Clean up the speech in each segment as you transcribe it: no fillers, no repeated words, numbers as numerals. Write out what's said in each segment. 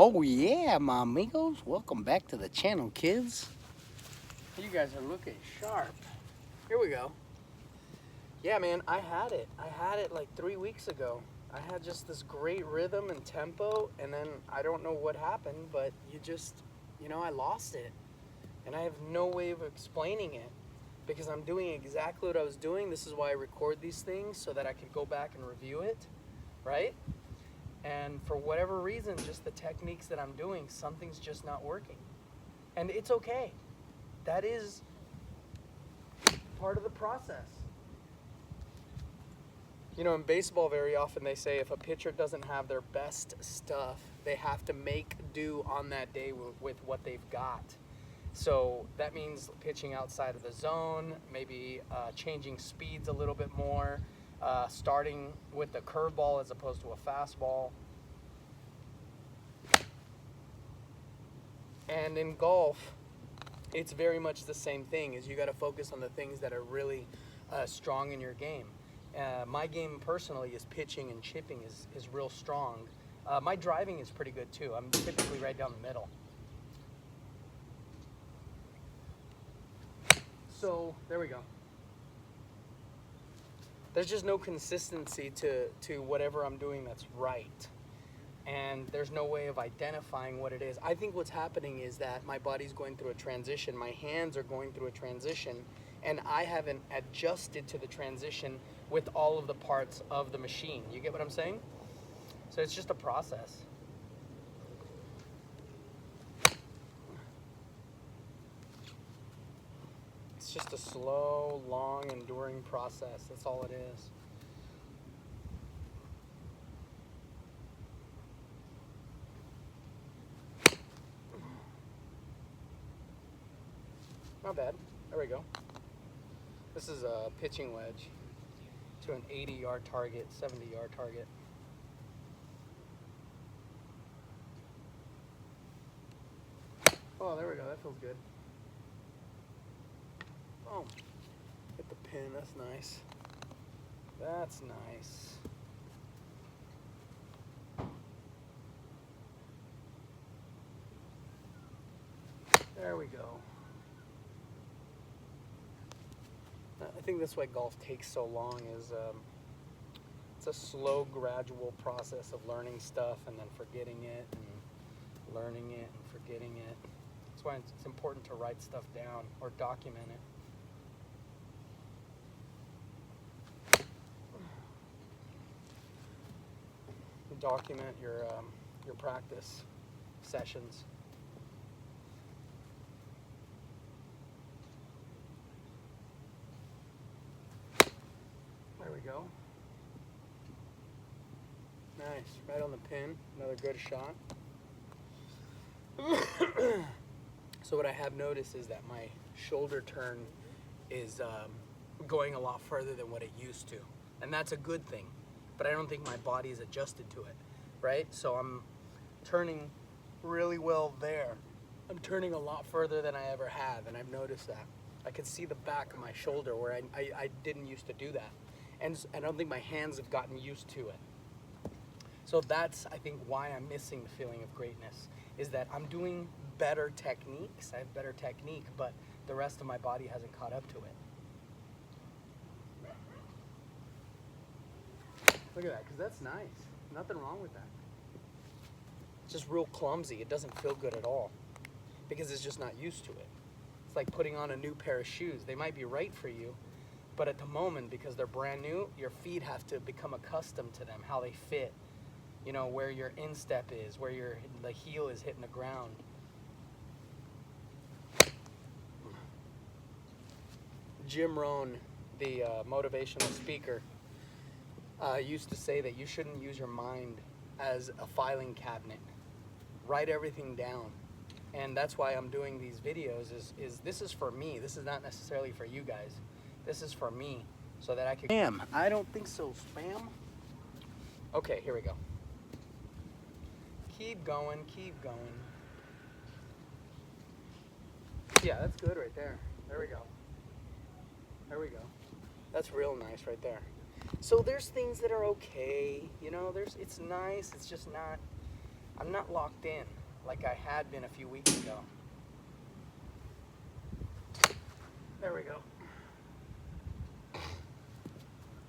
Oh yeah, my amigos. Welcome back to the channel, kids. You guys are looking sharp. Here we go. Yeah, man, I had it like 3 weeks ago. I had just this great rhythm and tempo, and then I don't know what happened, but I lost it. And I have no way of explaining it because I'm doing exactly what I was doing. This is why I record these things, so that I can go back and review it, right? And for whatever reason, just the techniques that I'm doing, something's just not working. And it's okay. That is part of the process. You know, in baseball, very often they say if a pitcher doesn't have their best stuff, they have to make do on that day with what they've got. So that means pitching outside of the zone, maybe changing speeds a little bit more, starting with the curveball as opposed to a fastball. And in golf, it's very much the same thing. Is you got to focus on the things that are really strong in your game. My game personally is pitching and chipping is real strong. My driving is pretty good too. I'm typically right down the middle. So there we go. There's just no consistency to whatever I'm doing that's right. And there's no way of identifying what it is. I think what's happening is that my body's going through a transition. My hands are going through a transition, and I haven't adjusted to the transition with all of the parts of the machine. You get what I'm saying? So it's just a process. It's just a slow, long, enduring process. That's all it is. Not bad. There we go. This is a pitching wedge to an 80-yard target, 70-yard target. Oh, there we go. That feels good. Boom. Hit the pin. That's nice. That's nice. There we go. I think that's why golf takes so long is it's a slow, gradual process of learning stuff and then forgetting it and learning it and forgetting it. That's why it's important to write stuff down or document it. Document your practice sessions. There we go. Nice, right on the pin. Another good shot. So what I have noticed is that my shoulder turn is going a lot further than what it used to, and that's a good thing. But I don't think my body is adjusted to it, right? So I'm turning really well there. I'm turning a lot further than I ever have, and I've noticed that. I can see the back of my shoulder where I didn't used to do that. And I don't think my hands have gotten used to it. So that's, I think, why I'm missing the feeling of greatness, is that I'm doing better techniques. I have better technique, but the rest of my body hasn't caught up to it. Look at that, because that's nice. Nothing wrong with that. It's just real clumsy. It doesn't feel good at all because it's just not used to it. It's like putting on a new pair of shoes. They might be right for you, but at the moment, because they're brand new, your feet have to become accustomed to them, how they fit, you know, where your instep is, where the heel is hitting the ground. Jim Rohn, the motivational speaker, used to say that you shouldn't use your mind as a filing cabinet. Write everything down. And that's why I'm doing these videos, is this is for me. This is not necessarily for you guys. This is for me, so that I can... Spam. I don't think so. Spam? Okay, here we go. Keep going, keep going. Yeah, that's good right there. There we go. There we go. That's real nice right there. So there's things that are okay, you know, it's nice, it's just not... I'm not locked in like I had been a few weeks ago. There we go.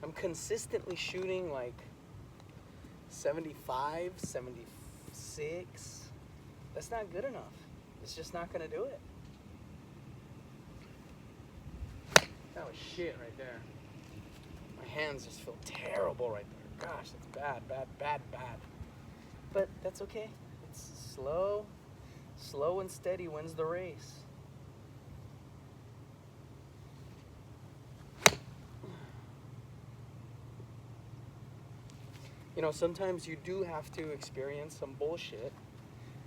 I'm consistently shooting like 75, 76. That's not good enough. It's just not gonna do it. That was shit right there. My hands just feel terrible right there. Gosh, that's bad, bad, bad, bad. But that's okay. It's slow and steady wins the race. You know, sometimes you do have to experience some bullshit.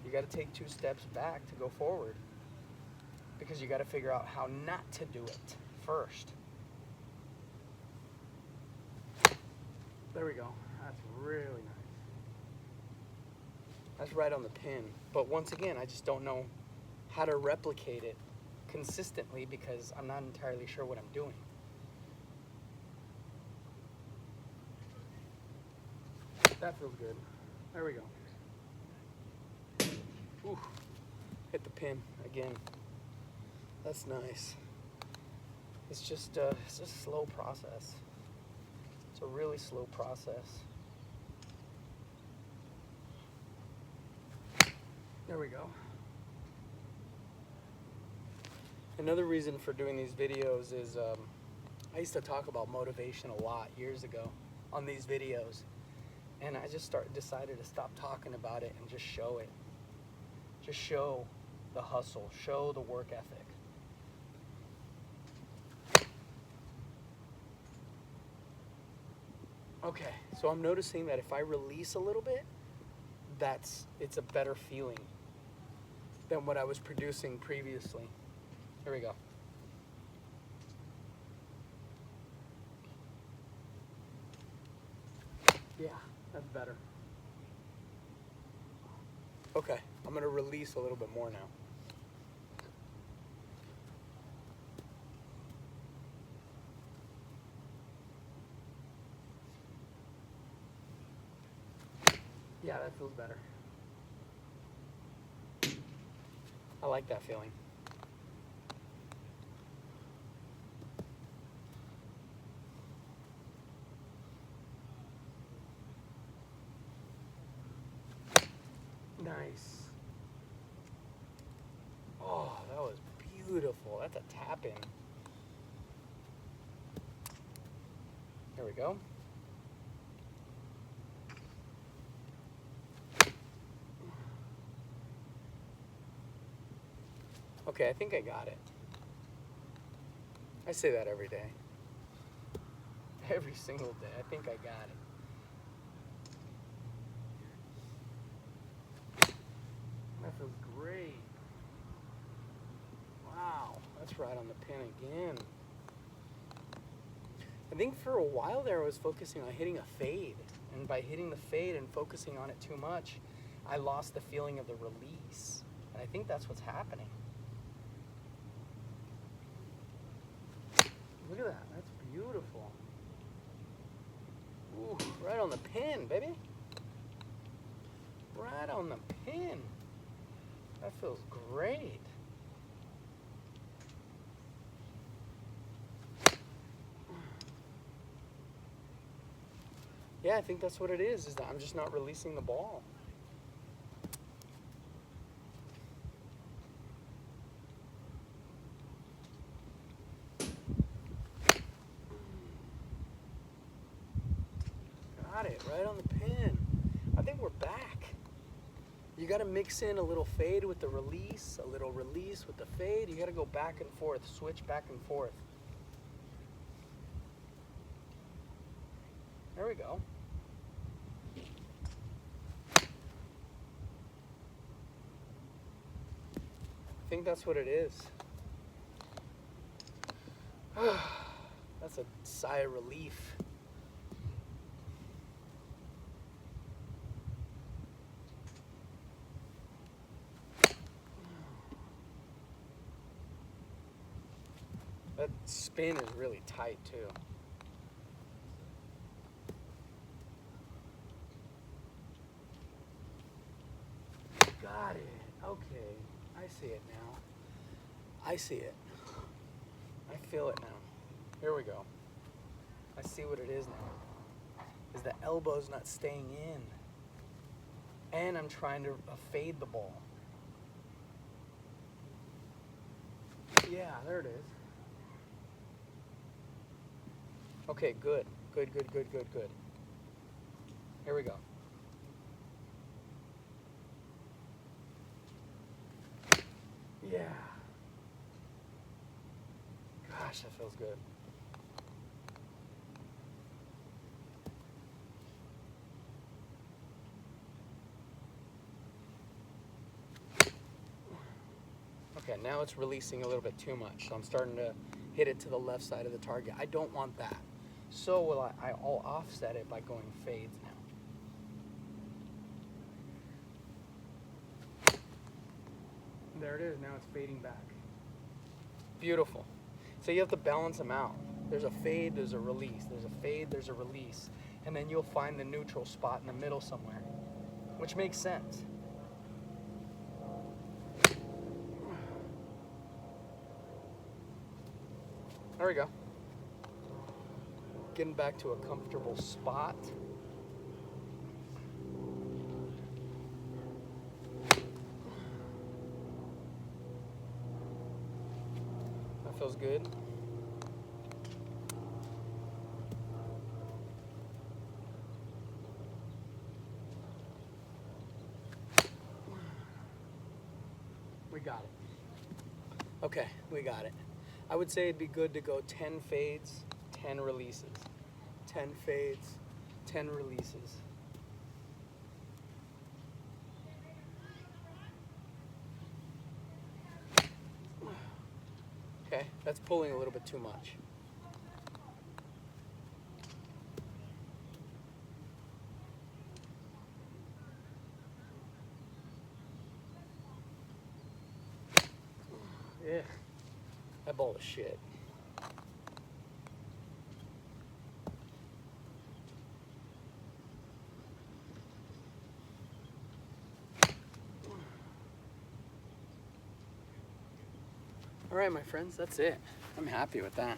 You got to take 2 steps back to go forward. Because you got to figure out how not to do it first. There we go. That's really nice. That's right on the pin. But once again, I just don't know how to replicate it consistently because I'm not entirely sure what I'm doing. That feels good. There we go. Ooh, hit the pin again. That's nice. It's just a slow process. It's a really slow process. There we go. Another reason for doing these videos is I used to talk about motivation a lot years ago on these videos. And I just decided to stop talking about it and just show it. Just show the hustle, show the work ethic. Okay, so I'm noticing that if I release a little bit, it's a better feeling than what I was producing previously. Here we go. Yeah, that's better. Okay, I'm gonna release a little bit more now. Yeah, that feels better. I like that feeling. Nice. Oh, that was beautiful. That's a tap in. There we go. Okay, I think I got it. I say that every day. Every single day. I think I got it. That feels great. Wow, that's right on the pin again. I think for a while there I was focusing on hitting a fade. And by hitting the fade and focusing on it too much, I lost the feeling of the release. And I think that's what's happening. Look at that, that's beautiful. Ooh, right on the pin, baby. Right on the pin. That feels great. Yeah, I think that's what it is that I'm just not releasing the ball. Got it, right on the pin. I think we're back. You gotta mix in a little fade with the release, a little release with the fade. You gotta go back and forth, switch back and forth. There we go. I think that's what it is. That's a sigh of relief. That spin is really tight too. Got it. Okay. I see it now. I see it. I feel it now. Here we go. I see what it is now. Is the elbow's not staying in. And I'm trying to fade the ball. Yeah, there it is. Okay, good. Good. Here we go. Yeah. Gosh, that feels good. Okay, now it's releasing a little bit too much, so I'm starting to hit it to the left side of the target. I don't want that. So I'll offset it by going fades now. There it is, now it's fading back. Beautiful. So you have to balance them out. There's a fade, there's a release. There's a fade, there's a release. And then you'll find the neutral spot in the middle somewhere, which makes sense. There we go. Getting back to a comfortable spot. That feels good. We got it. Okay, we got it. I would say it'd be good to go 10 fades, 10 releases. 10 fades, 10 releases. Okay, that's pulling a little bit too much. Yeah, that ball is shit. All right, my friends, that's it. I'm happy with that.